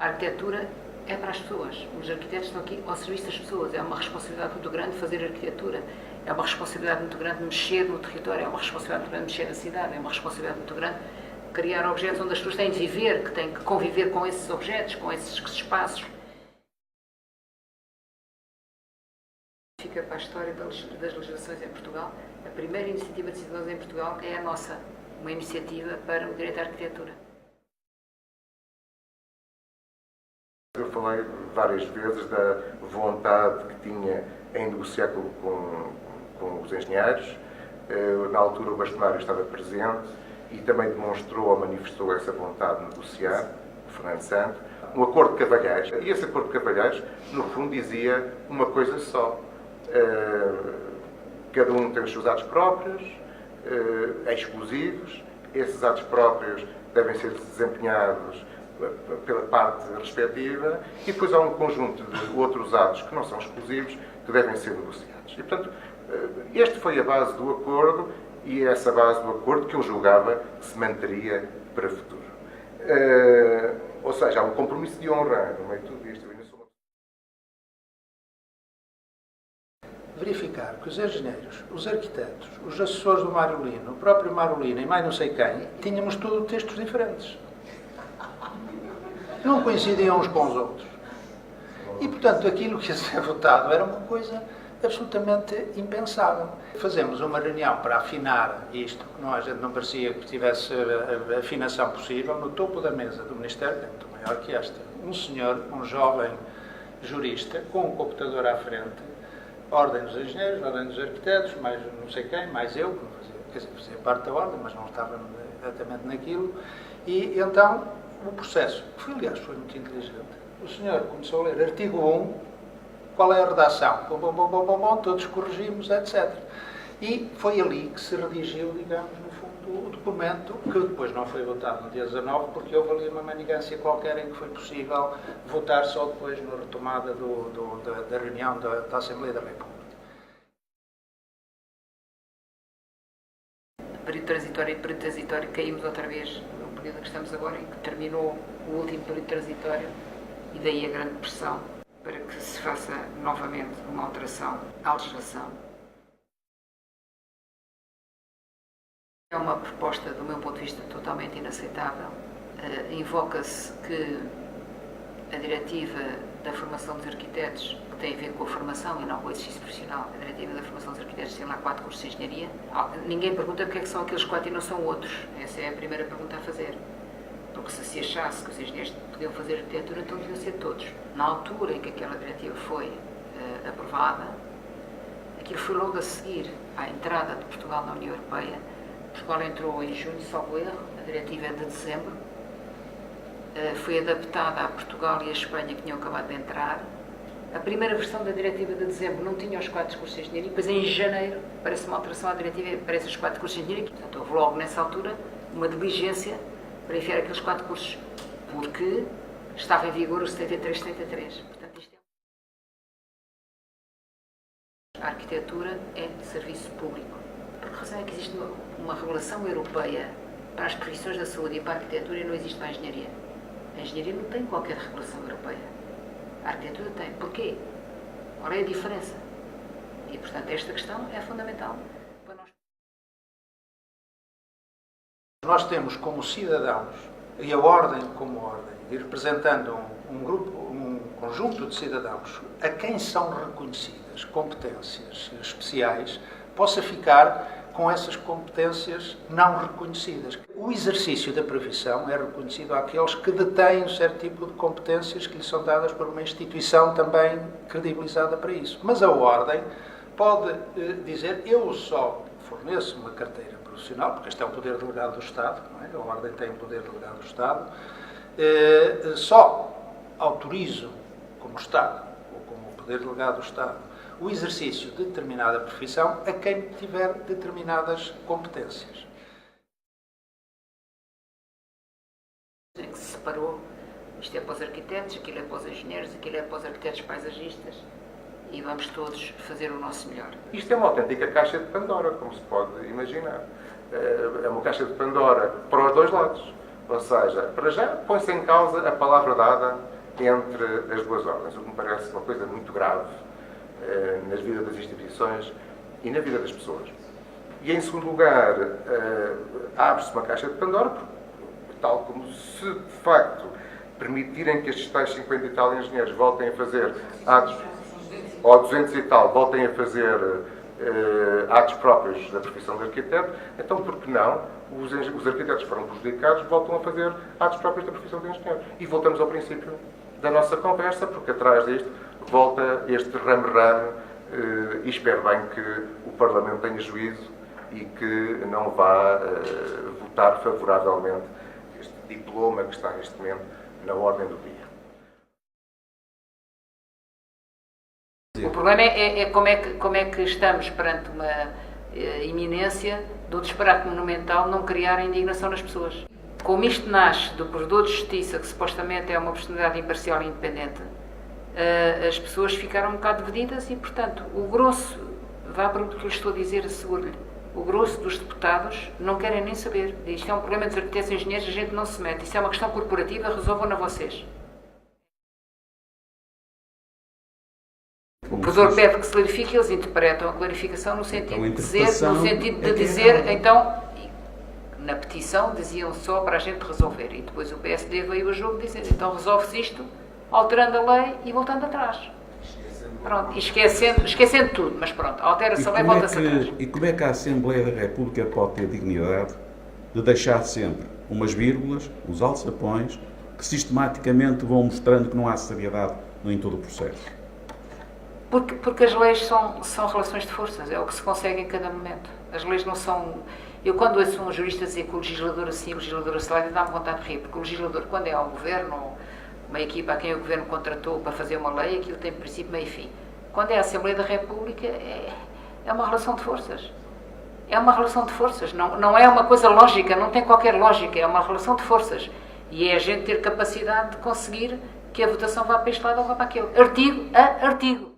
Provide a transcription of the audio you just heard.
A arquitetura é para as pessoas. Os arquitetos estão aqui ao serviço das pessoas. É uma responsabilidade muito grande fazer arquitetura. É uma responsabilidade muito grande mexer no território. É uma responsabilidade muito grande mexer na cidade. É uma responsabilidade muito grande criar objetos onde as pessoas têm de viver, que têm que conviver com esses objetos, com esses espaços. Fica para a história das legislações em Portugal. A primeira iniciativa de cidadãos em Portugal é a nossa. Uma iniciativa para o direito à arquitetura. Eu falei várias vezes da vontade que tinha em negociar com os engenheiros. Na altura o bastonário estava presente e também demonstrou ou manifestou essa vontade de negociar, o Fernando Santos, um acordo de cavalheiros. E esse acordo de cavalheiros, no fundo, dizia uma coisa só. Cada um tem os seus atos próprios, exclusivos. Esses atos próprios devem ser desempenhados pela parte respectiva e depois há um conjunto de outros atos que não são exclusivos que devem ser negociados. E, portanto, esta foi a base do acordo e é essa base do acordo que eu julgava que se manteria para o futuro. Ou seja, há um compromisso de honra no meio de tudo isto. Verificar que os engenheiros, os arquitetos, os assessores do Marolino, o próprio Marolino e mais não sei quem, tínhamos tudo textos diferentes. Não coincidiam uns com os outros. E, portanto, aquilo que ia ser votado era uma coisa absolutamente impensável. Fazemos uma reunião para afinar isto, que a gente não parecia que tivesse a afinação possível, no topo da mesa do Ministério, que é muito maior que esta, um senhor, um jovem jurista, com um computador à frente, ordem dos engenheiros, ordem dos arquitetos, mais não sei quem, mais eu, que não fazia, quer dizer, fazia parte da ordem, mas não estava exatamente naquilo, e então o processo, que aliás foi muito inteligente, o senhor começou a ler artigo 1, qual é a redação, todos corrigimos, etc. E foi ali que se redigiu, digamos, no fundo, o documento, que depois não foi votado no dia 19, porque houve ali uma manigância qualquer em que foi possível votar só depois na retomada da reunião da Assembleia da República. Período transitório e período transitório caímos outra vez no período em que estamos agora, em que terminou o último período transitório e daí a grande pressão para que se faça novamente uma alteração à legislação. É uma proposta, do meu ponto de vista, totalmente inaceitável. Invoca-se que a diretiva da formação dos arquitetos, que tem a ver com a formação e não com o exercício profissional, a diretiva da formação dos arquitetos tem lá 4 cursos de engenharia. Ninguém pergunta porque é que são aqueles 4 e não são outros. Essa é a primeira pergunta a fazer. Porque se achasse que os engenheiros podiam fazer arquitetura, então deviam ser todos. Na altura em que aquela diretiva foi aprovada, aquilo foi logo a seguir à entrada de Portugal na União Europeia. Portugal entrou em junho, salvo erro, a diretiva é de dezembro. Foi adaptada a Portugal e a Espanha, que tinham acabado de entrar. A primeira versão da diretiva de dezembro não tinha os 4 cursos de engenharia, depois em janeiro parece uma alteração à diretiva e aparece os 4 cursos de engenharia. Portanto, houve logo nessa altura uma diligência para enfiar aqueles 4 cursos, porque estava em vigor o 73-73. Portanto, isto a arquitetura é serviço público. Por que razão é que existe uma regulação europeia para as profissões da saúde e para a arquitetura e não existe para a engenharia? A engenharia não tem qualquer regulação europeia. A arquitetura tem. Porquê? Qual é a diferença? E, portanto, esta questão é fundamental para nós. Nós temos como cidadãos, e a ordem como ordem, e representando um conjunto de cidadãos a quem são reconhecidas competências especiais, possa ficar com essas competências não reconhecidas. O exercício da profissão é reconhecido àqueles que detêm um certo tipo de competências que lhes são dadas por uma instituição também credibilizada para isso. Mas a ordem pode dizer, eu só forneço uma carteira profissional, porque este é um poder delegado do Estado, não é? A ordem tem um poder delegado do Estado, só autorizo como Estado, ou como poder delegado do Estado, o exercício de determinada profissão a quem tiver determinadas competências. Em que se separou, isto é para os arquitetos, aquilo é para os engenheiros, aquilo é para os arquitetos paisagistas, e vamos todos fazer o nosso melhor. Isto é uma autêntica caixa de Pandora, como se pode imaginar. É uma caixa de Pandora para os dois lados. Ou seja, para já põe-se em causa a palavra dada entre as duas ordens, o que me parece uma coisa muito grave na vida das instituições e na vida das pessoas. E, em segundo lugar, abre-se uma caixa de Pandora, tal como se, de facto, permitirem que estes tais 50 e tal engenheiros voltem a fazer atos, ou 200 e tal, voltem a fazer atos próprios da profissão de arquiteto, então, por que não, os arquitetos que foram prejudicados voltam a fazer atos próprios da profissão de engenheiro? E voltamos ao princípio da nossa conversa, porque atrás disto volta este rame-rame, e espero bem que o Parlamento tenha juízo e que não vá votar favoravelmente este diploma que está neste momento na ordem do dia. O problema é como é que estamos perante uma iminência do disparate monumental não criar indignação nas pessoas. Como isto nasce do provedor de justiça, que supostamente é uma personalidade imparcial e independente, as pessoas ficaram um bocado divididas e, portanto, o grosso, vá para o que lhe estou a dizer, asseguro-lhe, o grosso dos deputados não querem nem saber. Isto é um problema dos arquitetos e engenheiros, a gente não se mete. Isso é uma questão corporativa, resolvam-na vocês. O provedor pede que se clarifique, eles interpretam a clarificação no sentido de dizer, então, na petição diziam só para a gente resolver. E depois o PSD veio a jogo dizendo, então resolve-se isto, alterando a lei e voltando atrás. Pronto, e esquecendo tudo, mas pronto, altera-se a lei e volta-se atrás. E como é que a Assembleia da República pode ter dignidade de deixar sempre umas vírgulas, uns alçapões, que sistematicamente vão mostrando que não há seriedade em todo o processo? Porque as leis são relações de forças, é o que se consegue em cada momento. As leis não são... Eu, quando ouço um jurista dizer que o legislador assim, o legislador assim, dá-me vontade de rir, porque o legislador, quando é ao governo, uma equipa a quem o governo contratou para fazer uma lei, aquilo tem princípio, meio e fim. Quando é a Assembleia da República, é uma relação de forças. É uma relação de forças, não é uma coisa lógica, não tem qualquer lógica, é uma relação de forças. E é a gente ter capacidade de conseguir que a votação vá para este lado ou vá para aquele. Artigo a artigo.